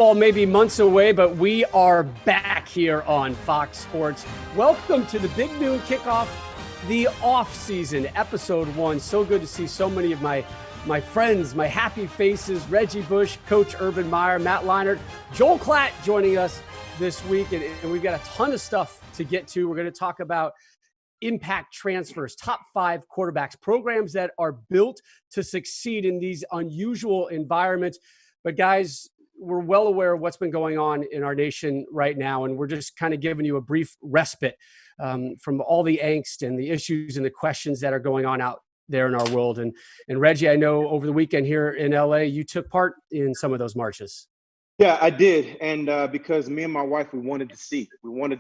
Football may be months away, but we are back here on Fox Sports. Welcome to the Big Noon Kickoff, the Offseason, Episode 1. So good to see so many of my friends, my happy faces, Reggie Bush, Coach Urban Meyer, Matt Leinart, Joel Klatt joining us this week. And we've got a ton of stuff to get to. We're going to talk about impact transfers, top 5 quarterbacks, programs that are built to succeed in these unusual environments. But guys, we're well aware of what's been going on in our nation right now, and we're just kind of giving you a brief respite from all the angst and the issues and the questions that are going on out there in our world. And Reggie, I know over the weekend here in LA, you took part in some of those marches. Yeah, I did. And because me and my wife, we wanted to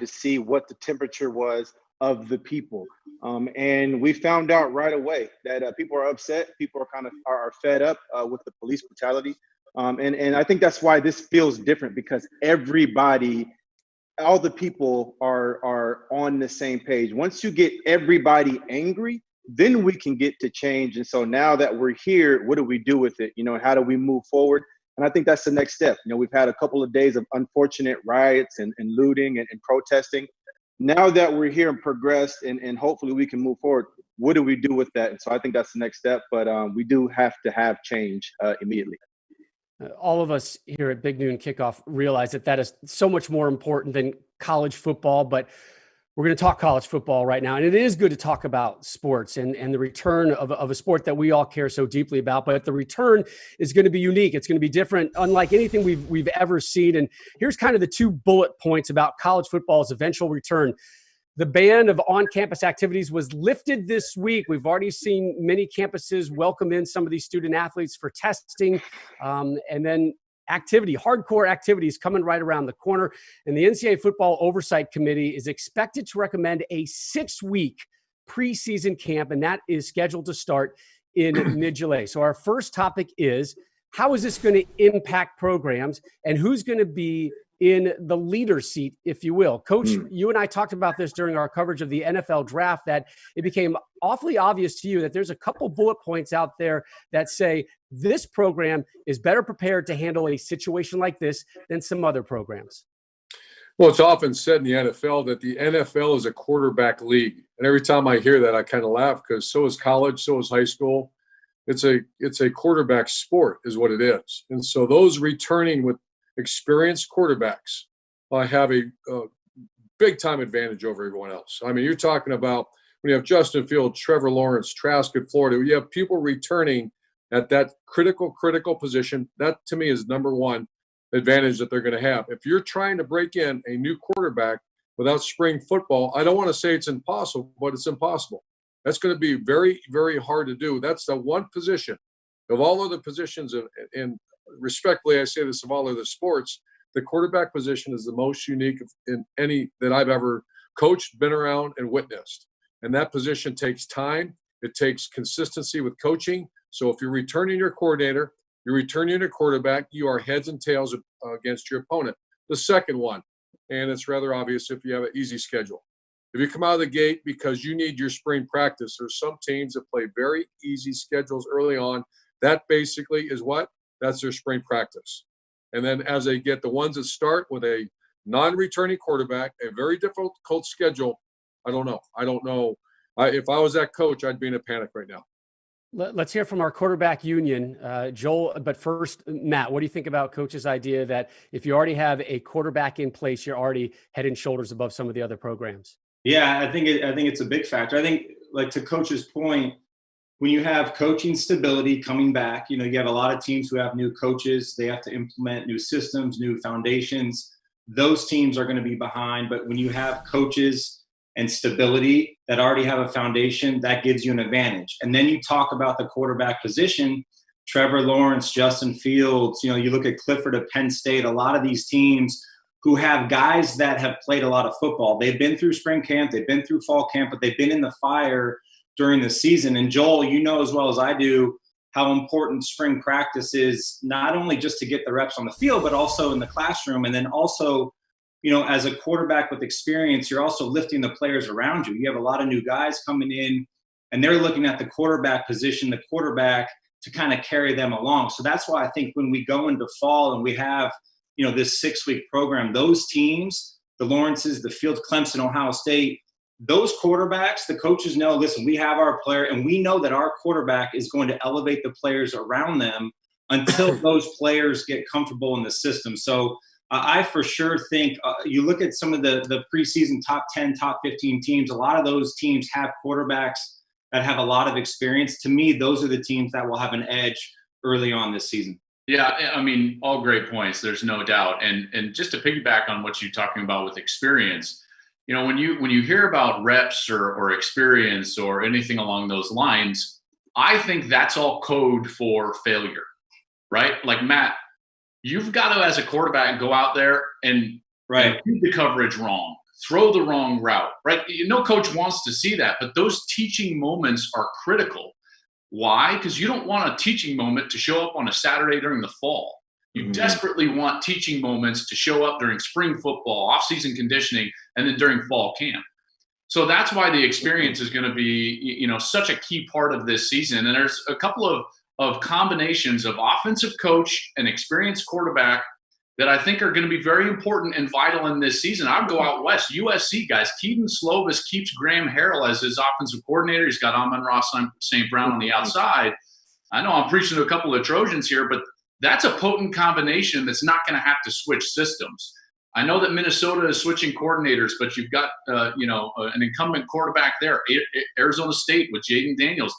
see what the temperature was of the people. And we found out right away that people are upset. People are fed up with the police brutality. And I think that's why this feels different, because everybody, all the people are on the same page. Once you get everybody angry, then we can get to change. And so now that we're here, what do we do with it? How do we move forward? And I think that's the next step. We've had a couple of days of unfortunate riots and looting and protesting. Now that we're here and progressed and hopefully we can move forward, what do we do with that? And so I think that's the next step, but we do have to have change immediately. All of us here at Big Noon Kickoff realize that is so much more important than college football, but we're going to talk college football right now. And it is good to talk about sports and the return of a sport that we all care so deeply about. But the return is going to be unique. It's going to be different, unlike anything we've ever seen. And here's kind of the 2 bullet points about college football's eventual return. The ban of on-campus activities was lifted this week. We've already seen many campuses welcome in some of these student athletes for testing, and then hardcore activities coming right around the corner. And the NCAA Football Oversight Committee is expected to recommend a 6-week preseason camp, and that is scheduled to start in mid-July. So our first topic is, how is this going to impact programs, and who's going to be in the leader seat, if you will? Coach, you and I talked about this during our coverage of the NFL draft, that it became awfully obvious to you that there's a couple bullet points out there that say this program is better prepared to handle a situation like this than some other programs. Well, it's often said in the NFL that the NFL is a quarterback league. And every time I hear that, I kind of laugh, because so is college, so is high school. It's a quarterback sport is what it is. And so those returning with experienced quarterbacks have a big-time advantage over everyone else. I mean, you're talking about when you have Justin Fields, Trevor Lawrence, Trask at Florida, you have people returning at that critical position. That, to me, is number one advantage that they're going to have. If you're trying to break in a new quarterback without spring football, I don't want to say it's impossible, but it's impossible. That's going to be very, very hard to do. That's the one position of all other positions, and respectfully, I say this of all other sports, the quarterback position is the most unique in any that I've ever coached, been around, and witnessed. And that position takes time. It takes consistency with coaching. So if you're returning your coordinator, you're returning your quarterback, you are heads and tails against your opponent. The second one, and it's rather obvious if you have an easy schedule. If you come out of the gate because you need your spring practice, there's some teams that play very easy schedules early on. That basically is what? That's their spring practice. And then as they get the ones that start with a non-returning quarterback, a very difficult schedule, I don't know. If I was that coach, I'd be in a panic right now. Let's hear from our quarterback union, Joel. But first, Matt, what do you think about Coach's idea that if you already have a quarterback in place, you're already head and shoulders above some of the other programs? Yeah, I think it's a big factor. I think, like, to Coach's point, when you have coaching stability coming back, you have a lot of teams who have new coaches. They have to implement new systems, new foundations. Those teams are going to be behind. But when you have coaches and stability that already have a foundation, that gives you an advantage. And then you talk about the quarterback position, Trevor Lawrence, Justin Fields, you look at Clifford at Penn State, a lot of these teams who have guys that have played a lot of football. They've been through spring camp, they've been through fall camp, but they've been in the fire during the season. And Joel, you know as well as I do how important spring practice is, not only just to get the reps on the field, but also in the classroom. And then also, as a quarterback with experience, you're also lifting the players around you. You have a lot of new guys coming in, and they're looking at the quarterback position, the quarterback, to kind of carry them along. So that's why I think when we go into fall and we have this 6-week program, those teams, the Lawrences, the Fields, Clemson, Ohio State, those quarterbacks, the coaches know, listen, we have our player, and we know that our quarterback is going to elevate the players around them until those players get comfortable in the system. So I for sure think you look at some of the preseason top 10, top 15 teams, a lot of those teams have quarterbacks that have a lot of experience. To me, those are the teams that will have an edge early on this season. Yeah, I mean, all great points. There's no doubt. And just to piggyback on what you're talking about with experience, when you hear about reps or experience or anything along those lines, I think that's all code for failure, right? Like, Matt, you've got to, as a quarterback, go out there and do the coverage wrong, throw the wrong route, right? No coach wants to see that, but those teaching moments are critical. Why? Because you don't want a teaching moment to show up on a Saturday during the fall. You desperately want teaching moments to show up during spring football, off-season conditioning, and then during fall camp. So that's why the experience is going to be, such a key part of this season. And there's a couple of combinations of offensive coach and experienced quarterback that I think are going to be very important and vital in this season. I'd go out west. USC, guys. Keaton Slovis keeps Graham Harrell as his offensive coordinator. He's got Amon-Ra St. Brown on the outside. I know I'm preaching to a couple of Trojans here, but that's a potent combination that's not going to have to switch systems. I know that Minnesota is switching coordinators, but you've got an incumbent quarterback there. Arizona State with Jaden Daniels.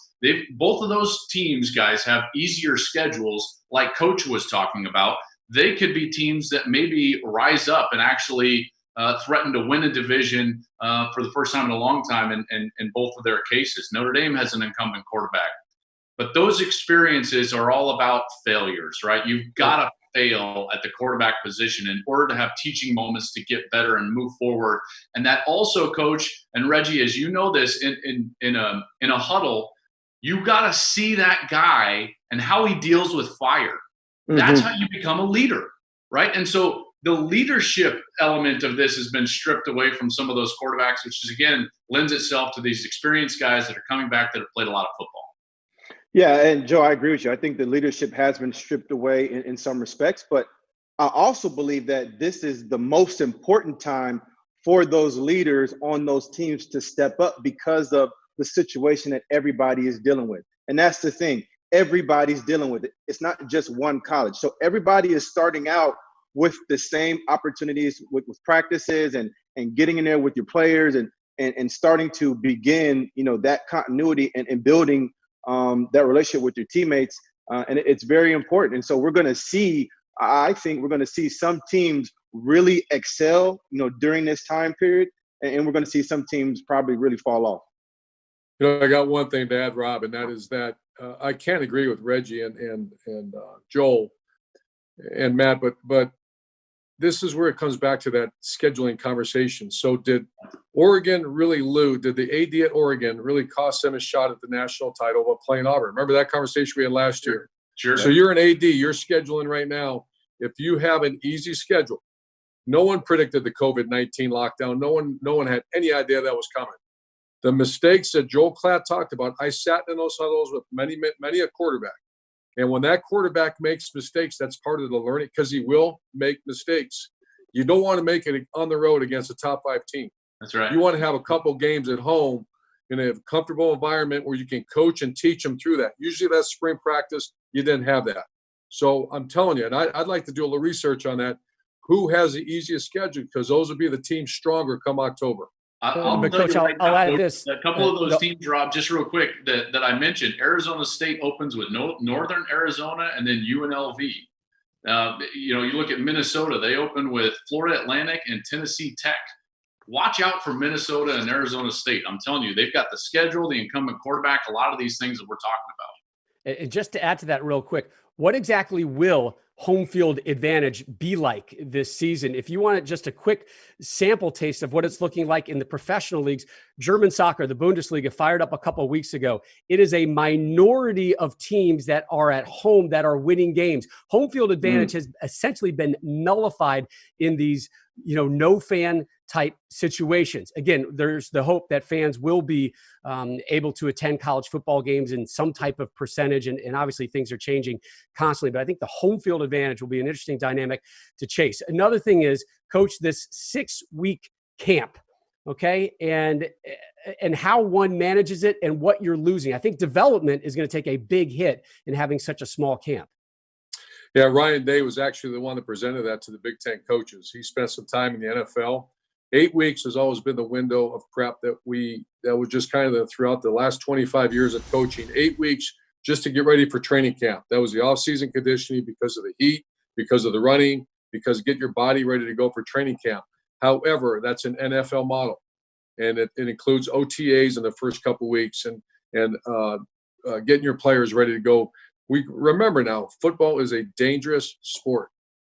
Both of those teams, guys, have easier schedules, like Coach was talking about. They could be teams that maybe rise up and actually threaten to win a division for the first time in a long time in both of their cases. Notre Dame has an incumbent quarterback. But those experiences are all about failures, right? You've got to fail at the quarterback position in order to have teaching moments to get better and move forward. And that also, Coach and Reggie, as you know this, in a huddle, you got to see that guy and how he deals with fire. That's how you become a leader, right? And so the leadership element of this has been stripped away from some of those quarterbacks, which is, again, lends itself to these experienced guys that are coming back that have played a lot of football. Yeah, and Joe, I agree with you. I think the leadership has been stripped away in some respects, but I also believe that this is the most important time for those leaders on those teams to step up because of the situation that everybody is dealing with. And that's the thing. Everybody's dealing with it. It's not just one college. So everybody is starting out with the same opportunities with practices and getting in there with your players and starting to begin, that continuity and building that relationship with your teammates. And it's very important. And so I think we're going to see some teams really excel, during this time period. And we're going to see some teams probably really fall off. I got one thing to add, Rob, and that is that I can't agree with Reggie and Joel and Matt, but this is where it comes back to that scheduling conversation. So did Oregon did the AD at Oregon really cost them a shot at the national title by playing Auburn? Remember that conversation we had last year? Sure. So you're an AD, you're scheduling right now. If you have an easy schedule, no one predicted the COVID-19 lockdown. No one had any idea that was coming. The mistakes that Joel Klatt talked about, I sat in those huddles with many a quarterback. And when that quarterback makes mistakes, that's part of the learning because he will make mistakes. You don't want to make it on the road against a top 5 team. That's right. You want to have a couple games at home in a comfortable environment where you can coach and teach them through that. Usually that's spring practice. You didn't have that. So I'm telling you, and I'd like to do a little research on that. Who has the easiest schedule? Because those will be the teams stronger come October. I'll add this. A couple of those teams, Rob, just real quick, that I mentioned. Arizona State opens with Northern Arizona and then UNLV. You look at Minnesota. They open with Florida Atlantic and Tennessee Tech. Watch out for Minnesota and Arizona State. I'm telling you, they've got the schedule, the incumbent quarterback, a lot of these things that we're talking about. And just to add to that real quick, what exactly will home field advantage be like this season? If you want just a quick sample taste of what it's looking like in the professional leagues, German soccer, the Bundesliga, fired up a couple of weeks ago. It is a minority of teams that are at home that are winning games. Home field advantage has essentially been nullified in these, no fan type situations. Again, there's the hope that fans will be able to attend college football games in some type of percentage. And obviously things are changing constantly. But I think the home field field advantage will be an interesting dynamic to chase. Another thing is, coach, this 6-week camp, okay, and how one manages it and what you're losing. I think development is going to take a big hit in having such a small camp. Yeah, Ryan Day was actually the one that presented that to the Big Ten coaches. He spent some time in the NFL. 8 weeks has always been the window of prep that was just kind of throughout the last 25 years of coaching. 8 weeks just to get ready for training camp. That was the off-season conditioning because of the heat, because of the running, because get your body ready to go for training camp. However, that's an NFL model, and it includes OTAs in the first couple of weeks and getting your players ready to go. We remember now, football is a dangerous sport.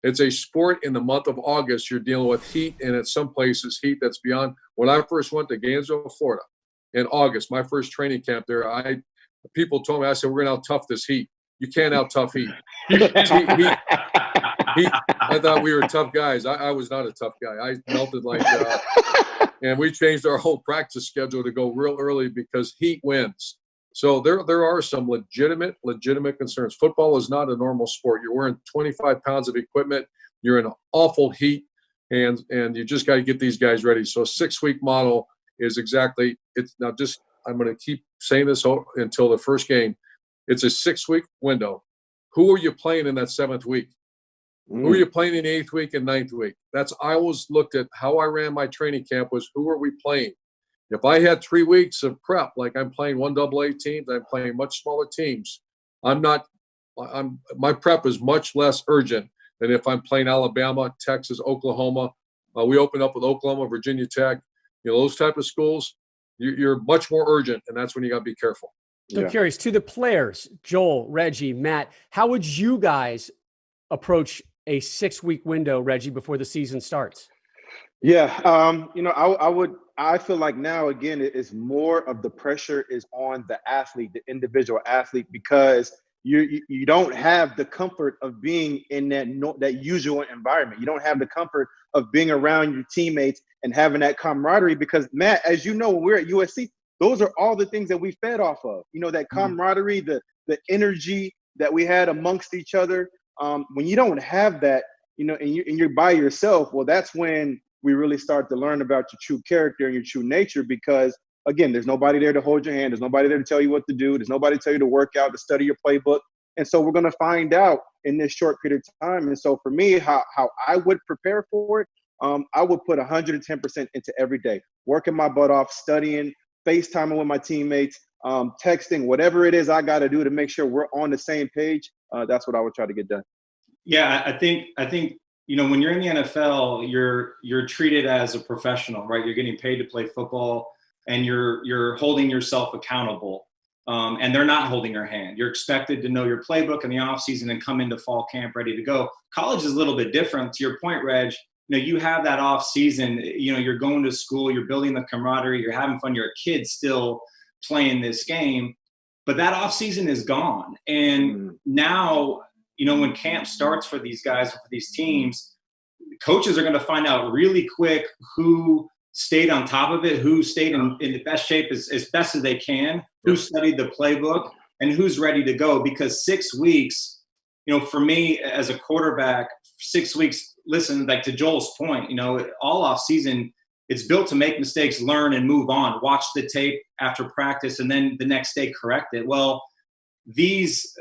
It's a sport in the month of August. You're dealing with heat, and at some places, heat that's beyond. When I first went to Gainesville, Florida, in August, my first training camp there, people told me, I said, we're going to out-tough this heat. You can't out-tough heat. I thought we were tough guys. I was not a tough guy. I melted like and we changed our whole practice schedule to go real early because heat wins. So there are some legitimate concerns. Football is not a normal sport. You're wearing 25 pounds of equipment. You're in awful heat, and you just got to get these guys ready. So a 6-week model is exactly it's now. Just I'm going to keep saying this until the first game. It's a 6-week window. Who are you playing in that 7th week? Who are you playing in the 8th week and 9th week? I always looked at how I ran my training camp was who are we playing? If I had 3 weeks of prep, like I'm playing 1AA teams, I'm playing much smaller teams. My prep is much less urgent than if I'm playing Alabama, Texas, Oklahoma. We open up with Oklahoma, Virginia Tech, those type of schools. You're much more urgent, and that's when you got to be careful. So I'm curious, to the players, Joel, Reggie, Matt, how would you guys approach a 6-week window, Reggie, before the season starts? Yeah, I feel like now, again, it's more of the pressure is on the athlete, the individual athlete, because you don't have the comfort of being in that usual environment. You don't have the comfort of being around your teammates and having that camaraderie because, Matt, as you know, when we're at USC, those are all the things that we fed off of. That camaraderie, the energy that we had amongst each other. When you don't have that, and you're by yourself, well, that's when we really start to learn about your true character and your true nature because, again, there's nobody there to hold your hand. There's nobody there to tell you what to do. There's nobody to tell you to work out, to study your playbook. And so we're going to find out in this short period of time. And so for me, how I would prepare for it, I would put 110% into every day, working my butt off, studying, FaceTiming with my teammates, texting, whatever it is I got to do to make sure we're on the same page. That's what I would try to get done. Yeah, I think when you're in the NFL, you're treated as a professional, right? You're getting paid to play football, and you're holding yourself accountable. And they're not holding your hand. You're expected to know your playbook in the offseason and come into fall camp ready to go. College is a little bit different. To your point, Reg, you have that offseason. You're going to school, you're building the camaraderie, you're having fun. You're a kid still playing this game, but that offseason is gone. And now, when camp starts for these guys, for these teams, coaches are going to find out really quick who stayed on top of it, who stayed in the best shape as best as they can, who studied the playbook, and who's ready to go. Because 6 weeks, for me as a quarterback, 6 weeks, listen, like to Joel's point, all off season, it's built to make mistakes, learn, and move on. Watch the tape after practice, and then the next day correct it. Well, these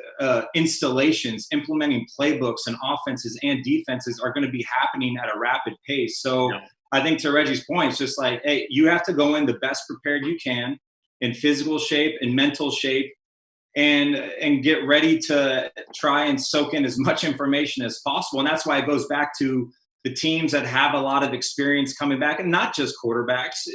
installations, implementing playbooks and offenses and defenses are going to be happening at a rapid pace. So I think to Reggie's point, it's just like, hey, you have to go in the best prepared you can in physical shape and mental shape and get ready to try and soak in as much information as possible. And that's why it goes back to the teams that have a lot of experience coming back, and not just quarterbacks,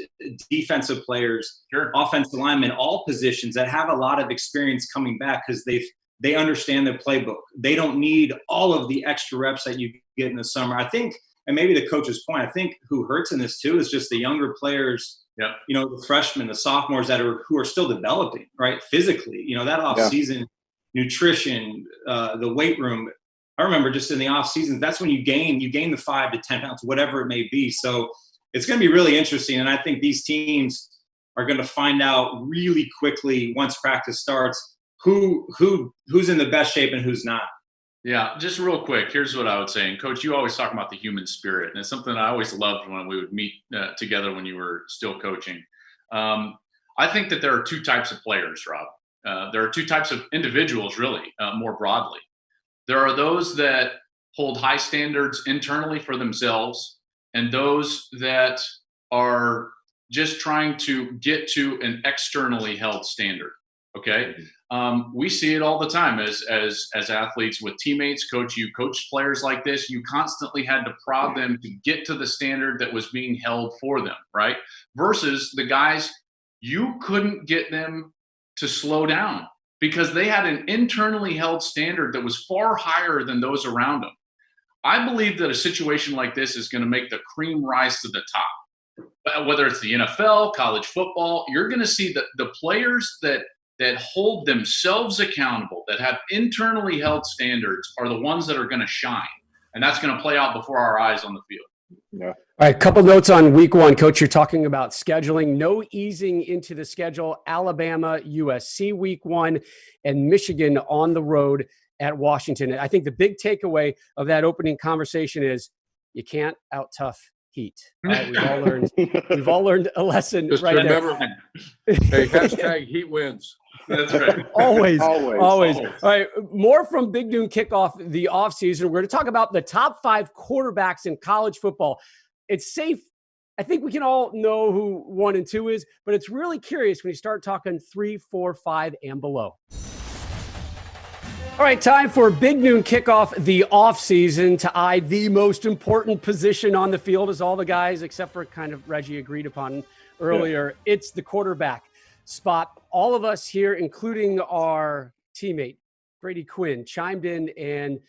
defensive players, offensive linemen, all positions that have a lot of experience coming back because they understand their playbook. They don't need all of the extra reps that you get in the summer. I think, and maybe the coach's point, I think who hurts in this too is just the younger players, the freshmen, the sophomores who are still developing, right? Physically, that off season nutrition, the weight room. I remember just in the off seasons, that's when you gain the 5 to 10 pounds, whatever it may be. So it's going to be really interesting. And I think these teams are going to find out really quickly once practice starts, who's in the best shape and who's not. Yeah, just real quick, here's what I would say. And Coach, you always talk about the human spirit, and it's something I always loved when we would meet together when you were still coaching. I think that there are two types of players, Rob. There are two types of individuals, really, more broadly. There are those that hold high standards internally for themselves, and those that are just trying to get to an externally held standard. Okay. We see it all the time as athletes with teammates. Coach, you coached players like this. You constantly had to prod them to get to the standard that was being held for them, right? Versus the guys, you couldn't get them to slow down because they had an internally held standard that was far higher than those around them. I believe that a situation like this is going to make the cream rise to the top. Whether it's the NFL, college football, you're going to see that the players that hold themselves accountable, that have internally held standards, are the ones that are going to shine. And that's going to play out before our eyes on the field. Yeah. All right, couple notes on week one. Coach, you're talking about scheduling. No easing into the schedule. Alabama, USC week one, and Michigan on the road at Washington. I think the big takeaway of that opening conversation is you can't out-tough heat. Right? We've all learned a lesson. Just right remember, there. hey, hashtag heat wins. That's right. Always. All right. More from Big Noon Kickoff, the offseason. We're going to talk about the top 5 quarterbacks in college football. It's safe. I think we can all know who 1 and 2 is, but it's really curious when you start talking 3, 4, 5, and below. All right, time for Big Noon Kickoff, the offseason, to eye the most important position on the field, as all the guys, except for kind of Reggie, agreed upon earlier. Yeah. It's the quarterback spot. All of us here, including our teammate, Brady Quinn, chimed in and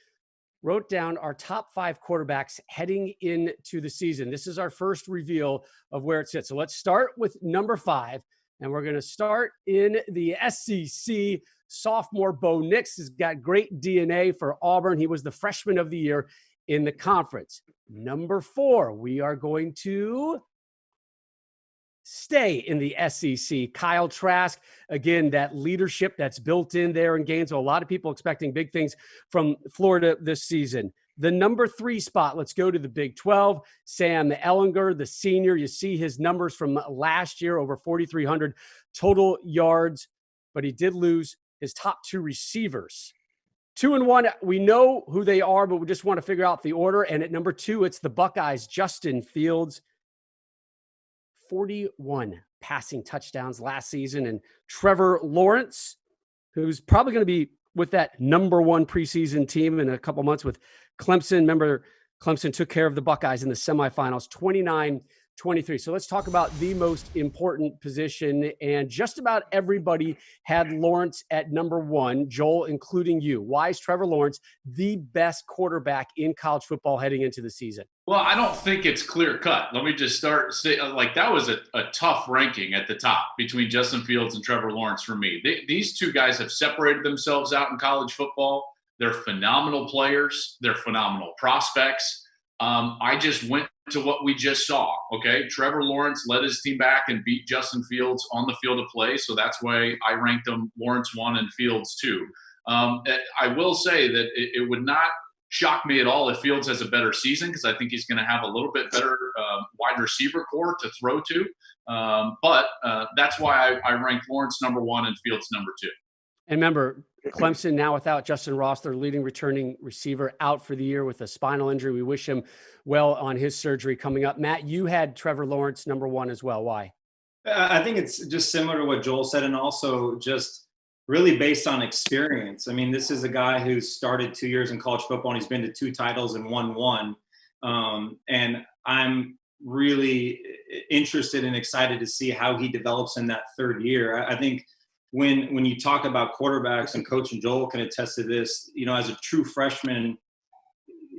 wrote down our top 5 quarterbacks heading into the season. This is our first reveal of where it sits. So let's start with number 5, and we're going to start in the SEC. Sophomore Bo Nix has got great DNA for Auburn. He was the freshman of the year in the conference. Number 4, we are going to stay in the SEC. Kyle Trask, again, that leadership that's built in there in Gainesville. A lot of people expecting big things from Florida this season. The number 3 spot, let's go to the Big 12. Sam Ehlinger, the senior. You see his numbers from last year, over 4,300 total yards, but he did lose his top 2 receivers. 2 and 1, we know who they are, but we just want to figure out the order. And at number 2, it's the Buckeyes, Justin Fields. 41 passing touchdowns last season. And Trevor Lawrence, who's probably going to be with that number 1 preseason team in a couple months with Clemson. Remember, Clemson took care of the Buckeyes in the semifinals, 29-23. So let's talk about the most important position. And just about everybody had Lawrence at number 1, Joel, including you. Why is Trevor Lawrence the best quarterback in college football heading into the season? Well, I don't think it's clear cut. Let me just that was a tough ranking at the top between Justin Fields and Trevor Lawrence for me. These two guys have separated themselves out in college football. They're phenomenal players. They're phenomenal prospects. I just went to what we just saw. Okay. Trevor Lawrence led his team back and beat Justin Fields on the field of play. So that's why I ranked them Lawrence 1 and Fields 2. I will say that it would not shock me at all if Fields has a better season, because I think he's going to have a little bit better wide receiver core to throw to. But that's why I ranked Lawrence number 1 and Fields number 2. And remember, Clemson now without Justin Ross, their leading returning receiver, out for the year with a spinal injury. We wish him well on his surgery coming up. Matt, you had Trevor Lawrence number 1 as well. Why? I think it's just similar to what Joel said, and also just really based on experience. I mean, this is a guy who's started 2 years in college football, and he's been to 2 titles and won 1. And I'm really interested and excited to see how he develops in that 3rd year. I think when you talk about quarterbacks, and Coach and Joel can attest to this, you know, as a true freshman,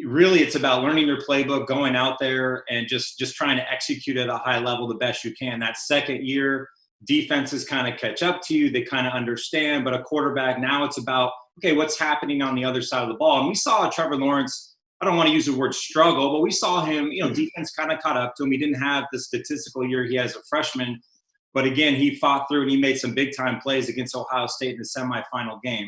really it's about learning your playbook, going out there and just trying to execute at a high level the best you can. That 2nd year, defenses kind of catch up to you. They kind of understand. But a quarterback, now it's about, okay, what's happening on the other side of the ball? And we saw Trevor Lawrence, I don't want to use the word struggle, but we saw him, you know, defense kind of caught up to him. He didn't have the statistical year he has as a freshman. But again, he fought through and he made some big time plays against Ohio State in the semifinal game.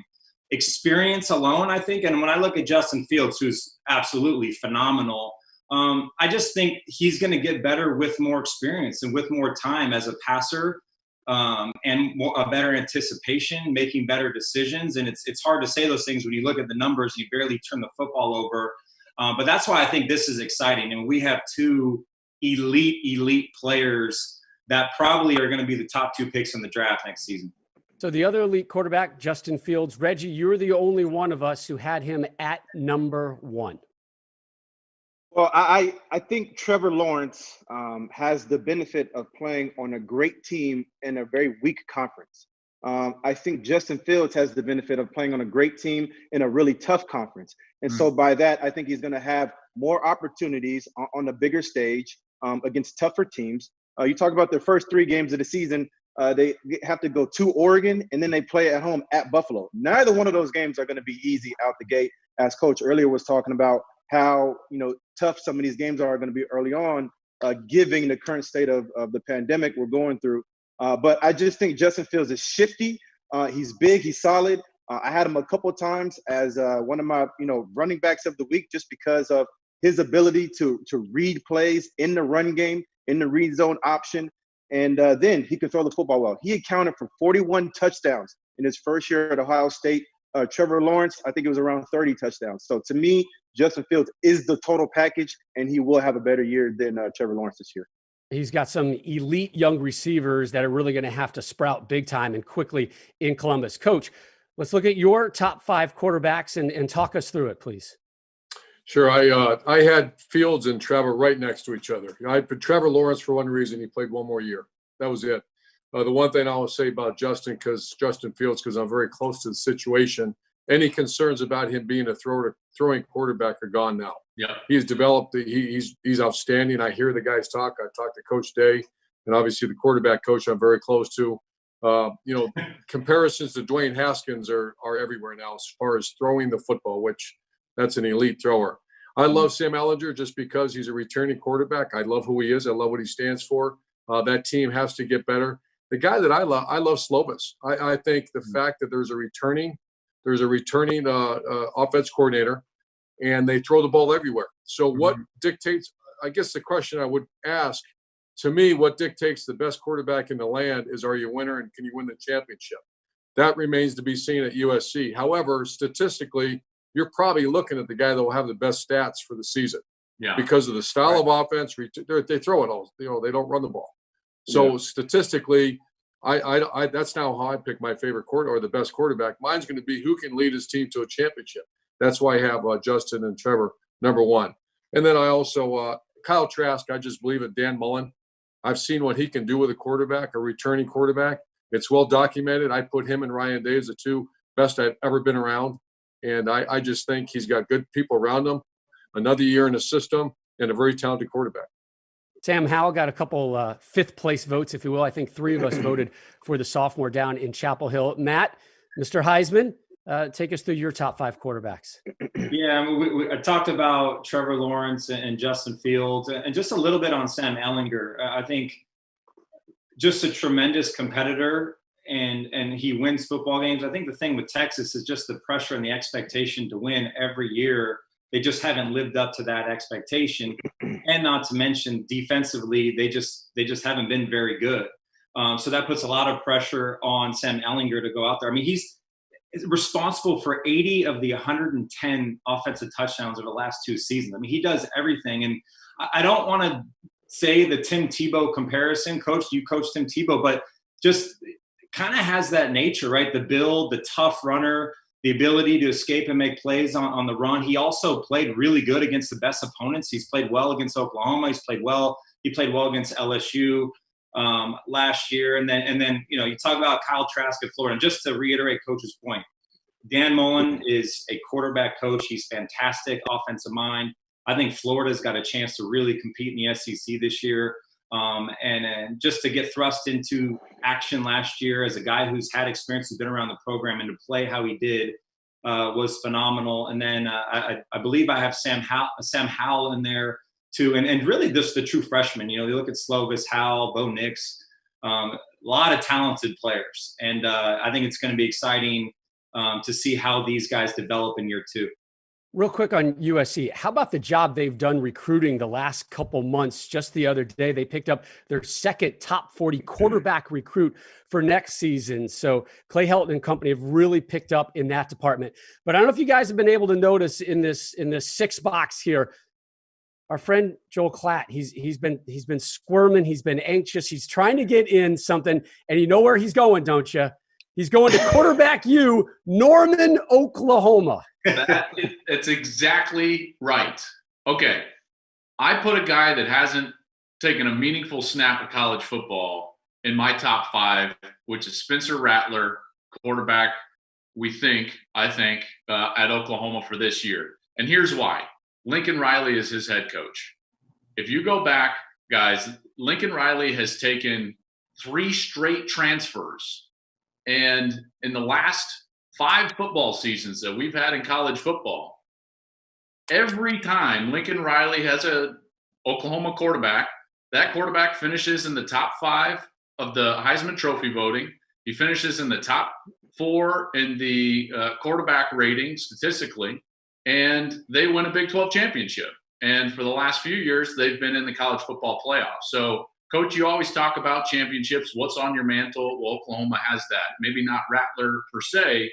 experience alone, I think. And when I look at Justin Fields, who's absolutely phenomenal, I just think he's going to get better with more experience and with more time as a passer, and a better anticipation, making better decisions. And it's hard to say those things when you look at the numbers. You barely turn the football over. But that's why I think this is exciting. And we have two elite players that probably are going to be the top 2 picks in the draft next season. So the other elite quarterback, Justin Fields. Reggie, you're the only one of us who had him at number 1. Well, I think Trevor Lawrence has the benefit of playing on a great team in a very weak conference. I think Justin Fields has the benefit of playing on a great team in a really tough conference. And so by that, I think he's going to have more opportunities on a bigger stage against tougher teams. You talk about the first 3 games of the season. They have to go to Oregon, and then they play at home at Buffalo. Neither one of those games are going to be easy out the gate, as Coach earlier was talking about how tough some of these games are going to be early on, given the current state of the pandemic we're going through. But I just think Justin Fields is shifty. He's big. He's solid. I had him a couple of times as one of my running backs of the week, just because of his ability to read plays in the run game, in the read zone option. And then he can throw the football well. He accounted for 41 touchdowns in his first year at Ohio State. Trevor Lawrence, I think it was around 30 touchdowns. So to me, Justin Fields is the total package, and he will have a better year than Trevor Lawrence this year. He's got some elite young receivers that are really going to have to sprout big time and quickly in Columbus. Coach, let's look at your top 5 quarterbacks and talk us through it, please. Sure. I had Fields and Trevor right next to each other. I put Trevor Lawrence for one reason. He played one more year. That was it. The one thing I will say about Justin Fields, because I'm very close to the situation, any concerns about him being a throwing quarterback are gone now. Yeah, he's developed. He's outstanding. I hear the guys talk. I talked to Coach Day, and obviously the quarterback coach I'm very close to. Comparisons to Dwayne Haskins are everywhere now as far as throwing the football, which that's an elite thrower. I love Sam Ehlinger just because he's a returning quarterback. I love who he is. I love what he stands for. That team has to get better. The guy that I love Slovis. I think the fact that there's a returning offense coordinator, and they throw the ball everywhere. So what dictates, I guess the question I would ask, to me, what dictates the best quarterback in the land is, are you a winner and can you win the championship? That remains to be seen at USC. However, statistically, you're probably looking at the guy that will have the best stats for the season. Yeah. Because of the style of offense, they throw it all. They don't run the ball. So statistically, I that's now how I pick my favorite or the best quarterback. Mine's going to be who can lead his team to a championship. That's why I have Justin and Trevor number 1. And then I also Kyle Trask. I just believe in Dan Mullen. I've seen what he can do with a returning quarterback. It's well documented. I put him and Ryan Day as the 2 best I've ever been around. And I just think he's got good people around him, another year in the system, and a very talented quarterback. Sam Howell got a couple 5th place votes, if you will. I think 3 of us voted for the sophomore down in Chapel Hill. Matt, Mr. Heisman, take us through your top 5 quarterbacks. Yeah, I talked about Trevor Lawrence and Justin Fields, and just a little bit on Sam Ehlinger. I think just a tremendous competitor, and he wins football games. I think the thing with Texas is just the pressure and the expectation to win every year. They just haven't lived up to that expectation, and not to mention defensively, they just haven't been very good. So that puts a lot of pressure on Sam Ehlinger to go out there. I mean, he's responsible for 80 of the 110 offensive touchdowns over the last 2 seasons. I mean, he does everything. And I don't want to say the Tim Tebow comparison. Coach, you coach Tim Tebow, but just kind of has that nature, right? The build, the tough runner, the ability to escape and make plays on the run. He also played really good against the best opponents. He's played well against Oklahoma. He played well against LSU last year. And then you talk about Kyle Trask at Florida. And just to reiterate Coach's point, Dan Mullen is a quarterback coach. He's fantastic offensive mind. I think Florida's got a chance to really compete in the SEC this year. And just to get thrust into action last year as a guy who's had experience, who's been around the program, and to play how he did was phenomenal. And then I believe I have Sam Howell in there too, and really just the true freshman. You look at Slovis, Howell, Bo Nix, a lot of talented players, and I think it's going to be exciting to see how these guys develop in year 2. Real quick on USC, how about the job they've done recruiting the last couple months? Just the other day, they picked up their second top 40 quarterback recruit for next season. So Clay Helton and company have really picked up in that department. But I don't know if you guys have been able to notice in this 6 box here, our friend Joel Klatt, he's been squirming, he's been anxious, he's trying to get in something, and you know where he's going, don't you? He's going to quarterback U, Norman, Oklahoma. It's exactly right. Okay. I put a guy that hasn't taken a meaningful snap of college football in my top 5, which is Spencer Rattler, quarterback, I think, at Oklahoma for this year. And here's why. Lincoln Riley is his head coach. If you go back, guys, Lincoln Riley has taken 3 straight transfers. And in the last 5 football seasons that we've had in college football, every time Lincoln Riley has a Oklahoma quarterback, that quarterback finishes in the top 5 of the Heisman Trophy voting. He finishes in the top 4 in the quarterback rating statistically, and they win a Big 12 championship. And for the last few years, they've been in the college football playoff. So, Coach, you always talk about championships. What's on your mantle? Well, Oklahoma has that. Maybe not Rattler per se,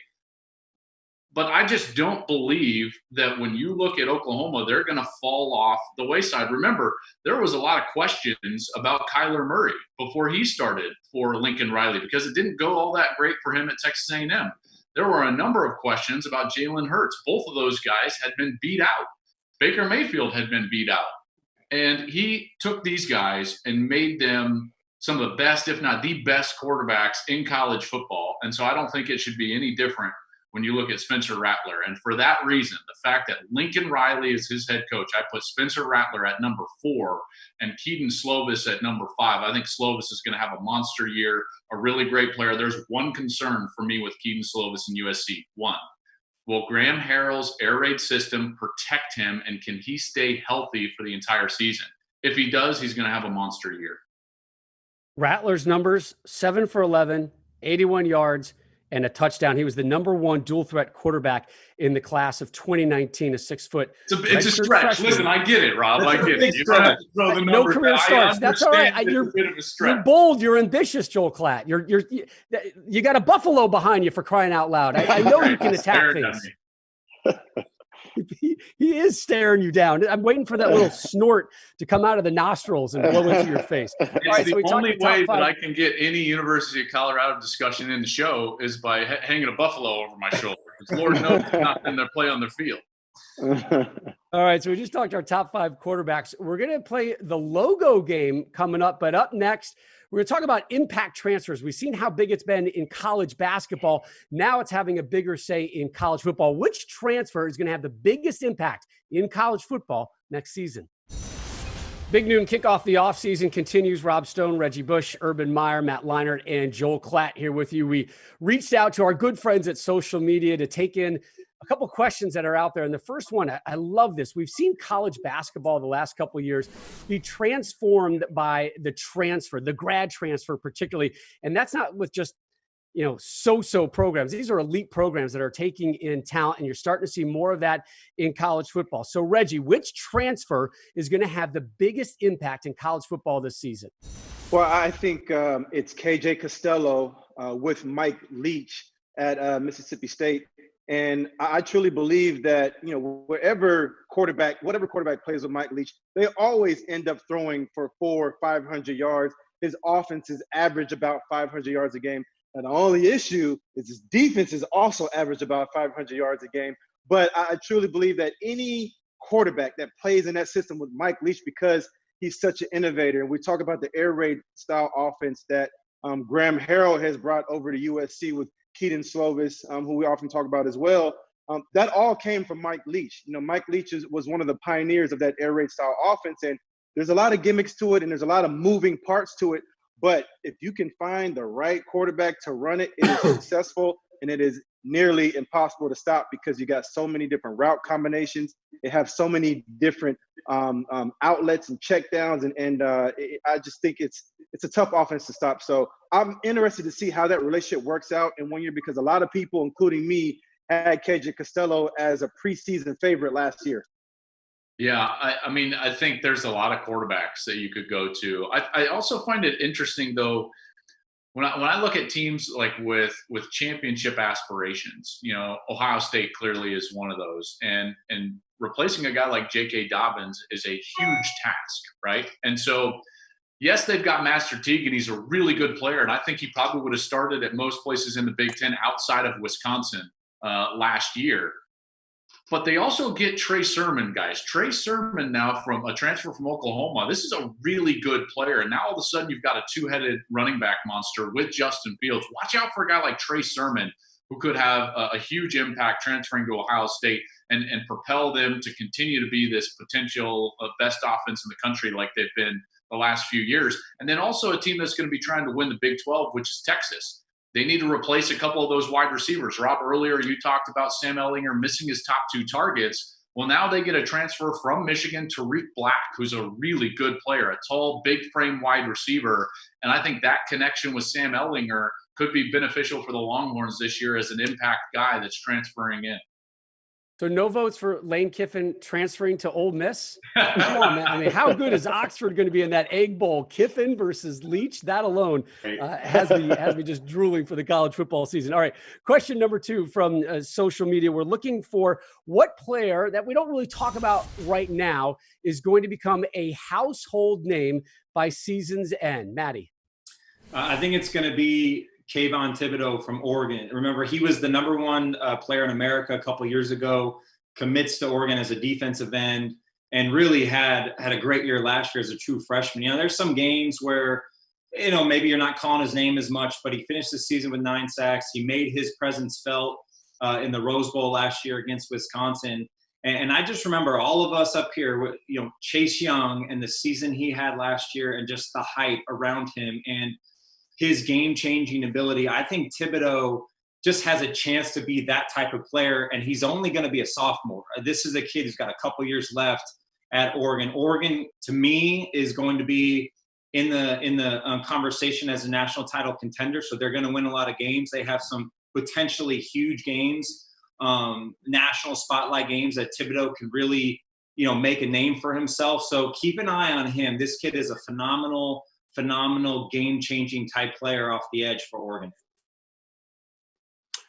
but I just don't believe that when you look at Oklahoma, they're going to fall off the wayside. Remember, there was a lot of questions about Kyler Murray before he started for Lincoln Riley because it didn't go all that great for him at Texas A&M. There were a number of questions about Jalen Hurts. Both of those guys had been beat out. Baker Mayfield had been beat out. And he took these guys and made them some of the best, if not the best quarterbacks in college football. And so I don't think it should be any different when you look at Spencer Rattler. And for that reason, the fact that Lincoln Riley is his head coach, I put Spencer Rattler at number 4 and Keaton Slovis at number 5. I think Slovis is going to have a monster year, a really great player. There's one concern for me with Keaton Slovis and USC. One, will Graham Harrell's air raid system protect him, and can he stay healthy for the entire season? If he does, he's going to have a monster year. Rattler's numbers, 7 for 11, 81 yards, and a touchdown. He was the number 1 dual threat quarterback in the class of 2019, a 6-foot. It's a stretch. Freshman. Listen, I get it, Rob. I get it. You don't have to throw the no career starts. That's all right. You're bold. You're ambitious, Joel Klatt. You got a buffalo behind you, for crying out loud. I know you can attack things. He is staring you down. I'm waiting for that little snort to come out of the nostrils and blow into your face. It's the only way that I can get any University of Colorado discussion in the show is by hanging a buffalo over my shoulder. Because Lord knows it's not in their play on their field. All right, so we just talked our top 5 quarterbacks. We're going to play the logo game coming up, but up next, we're going to talk about impact transfers. We've seen how big it's been in college basketball. Now it's having a bigger say in college football. Which transfer is going to have the biggest impact in college football next season? Big Noon Kickoff, the offseason continues. Rob Stone, Reggie Bush, Urban Meyer, Matt Leinart, and Joel Klatt here with you. We reached out to our good friends at social media to take in a couple questions that are out there. And the first one, I love this. We've seen college basketball the last couple of years be transformed by the transfer, the grad transfer particularly. And that's not with just, so-so programs. These are elite programs that are taking in talent, and you're starting to see more of that in college football. So, Reggie, which transfer is going to have the biggest impact in college football this season? Well, I think it's KJ Costello with Mike Leach at Mississippi State. And I truly believe that, whatever quarterback plays with Mike Leach, they always end up throwing for 400 or 500 yards. His offense is average about 500 yards a game. And the only issue is his defense is also average about 500 yards a game. But I truly believe that any quarterback that plays in that system with Mike Leach, because he's such an innovator, and we talk about the air raid style offense that Graham Harrell has brought over to USC with Keaton Slovis, who we often talk about as well. That all came from Mike Leach. Mike Leach was one of the pioneers of that air raid style offense, and there's a lot of gimmicks to it, and there's a lot of moving parts to it. But if you can find the right quarterback to run it, it is successful, and it is nearly impossible to stop because you got so many different route combinations. They have so many different outlets and checkdowns, and I just think it's a tough offense to stop. So I'm interested to see how that relationship works out in 1 year, because a lot of people, including me, had KJ Costello as a preseason favorite last year. Yeah, I mean, I think there's a lot of quarterbacks that you could go to. I also find it interesting, though, when I look at teams like with championship aspirations. Ohio State clearly is one of those, and replacing a guy like J.K. Dobbins is a huge task, right? And so, yes, they've got Master Teague, and he's a really good player, and I think he probably would have started at most places in the Big Ten outside of Wisconsin last year. But they also get Trey Sermon, guys. Trey Sermon now from a transfer from Oklahoma. This is a really good player. And now all of a sudden you've got a two-headed running back monster with Justin Fields. Watch out for a guy like Trey Sermon, who could have a huge impact transferring to Ohio State and propel them to continue to be this potential best offense in the country like they've been the last few years. And then also a team that's going to be trying to win the Big 12, which is Texas. They need to replace a couple of those wide receivers. Rob, earlier you talked about Sam Ehlinger missing his top 2 targets. Well, now they get a transfer from Michigan, Tariq Black, who's a really good player, a tall, big frame wide receiver. And I think that connection with Sam Ehlinger could be beneficial for the Longhorns this year as an impact guy that's transferring in. So no votes for Lane Kiffin transferring to Ole Miss? Come on, man. I mean, how good is Oxford going to be in that Egg Bowl? Kiffin versus Leach? That alone has me just drooling for the college football season. All right, question number 2 from social media. We're looking for what player that we don't really talk about right now is going to become a household name by season's end. Maddie? I think it's going to be Kayvon Thibodeau from Oregon. Remember, he was the number 1 player in America a couple years ago, commits to Oregon as a defensive end, and really had a great year last year as a true freshman. There's some games where, maybe you're not calling his name as much, but he finished the season with 9 sacks. He made his presence felt in the Rose Bowl last year against Wisconsin. And I just remember all of us up here, Chase Young and the season he had last year and just the hype around him and his game-changing ability. I think Thibodeau just has a chance to be that type of player, and he's only going to be a sophomore. This is a kid who's got a couple years left at Oregon. Oregon, to me, is going to be in the conversation as a national title contender, so they're going to win a lot of games. They have some potentially huge games, national spotlight games that Thibodeau could really, make a name for himself. So keep an eye on him. This kid is a phenomenal game-changing type player off the edge for Oregon.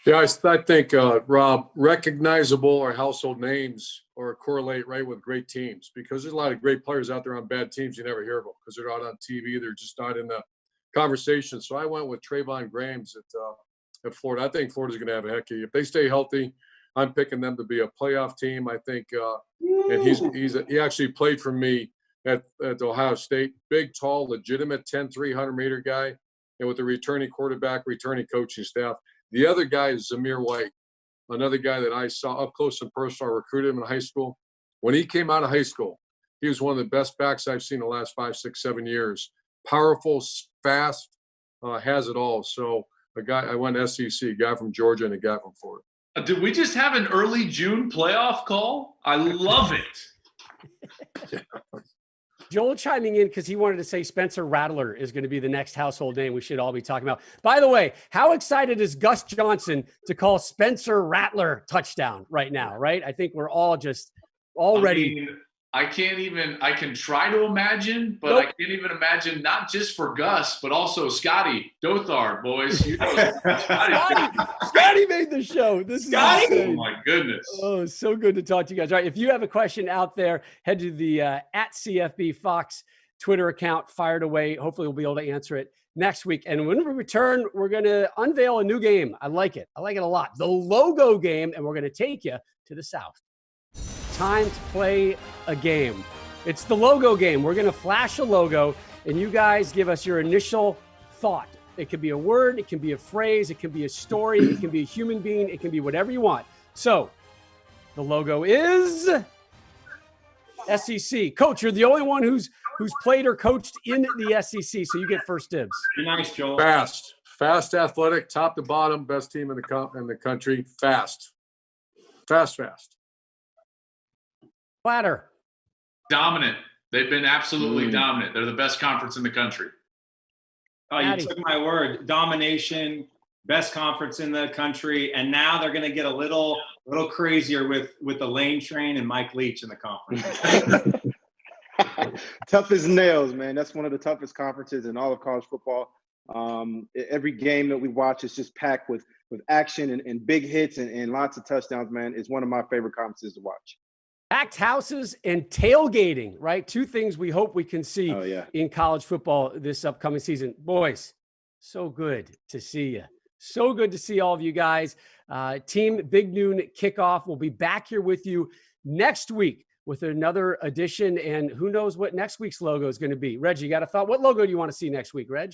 Yeah, I think, Rob, recognizable or household names or correlate right with great teams, because there's a lot of great players out there on bad teams you never hear about because they're not on TV. They're just not in the conversation. So I went with Trayvon Grahams at Florida. I think Florida's going to have a heck of a. If they stay healthy, I'm picking them to be a playoff team. I think, and he actually played for me at Ohio State. Big, tall, legitimate 10-3 100-meter guy, and with the returning quarterback, returning coaching staff. The other guy is Zamir White, another guy that I saw up close and personal. I recruited him in high school. When he came out of high school, he was one of the best backs I've seen in the last 5, 6, 7 years. Powerful, fast, has it all. So I went SEC, a guy from Georgia and a guy from Florida. Did we just have an early June playoff call? I love it. Yeah. Joel chiming in because he wanted to say Spencer Rattler is going to be the next household name we should all be talking about. By the way, how excited is Gus Johnson to call Spencer Rattler touchdown right now, right? I think we're all just already. I can try to imagine, but I can't even imagine, not just for Gus, but also Scotty Dothard, boys. Scotty made the show. This is oh my goodness. Oh, so good to talk to you guys. All right, if you have a question out there, head to the at CFB Fox Twitter account, fire it away. Hopefully we'll be able to answer it next week. And when we return, we're going to unveil a new game. I like it. I like it a lot. The logo game, and we're going to take you to the South. Time to play a game. It's the logo game. We're going to flash a logo, and you guys give us your initial thought. It can be a word, it can be a phrase, it can be a story, it can be a human being, it can be whatever you want. So, the logo is SEC. Coach, you're the only one who's played or coached in the SEC, so you get first dibs. Be nice, Joel. Fast. Fast, athletic, top to bottom, best team in the country. Fast. Platter. Dominant. They've been absolutely dominant. They're the best conference in the country. Oh, you took my word. Domination, best conference in the country, and now they're going to get a little crazier with the Lane Train and Mike Leach in the conference. Tough as nails, man. That's one of the toughest conferences in all of college football. Every game that we watch is just packed with action and big hits and lots of touchdowns, man. It's one of my favorite conferences to watch. Packed houses and tailgating, right? Two things we hope we can see in college football this upcoming season. Boys, so good to see you. So good to see all of you guys. Team Big Noon Kickoff will be back here with you next week with another edition, and who knows what next week's logo is going to be. Reggie, you got a thought? What logo do you want to see next week, Reg?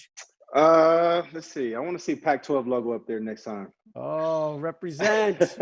Let's see. I want to see Pac-12 logo up there next time. Oh, represent.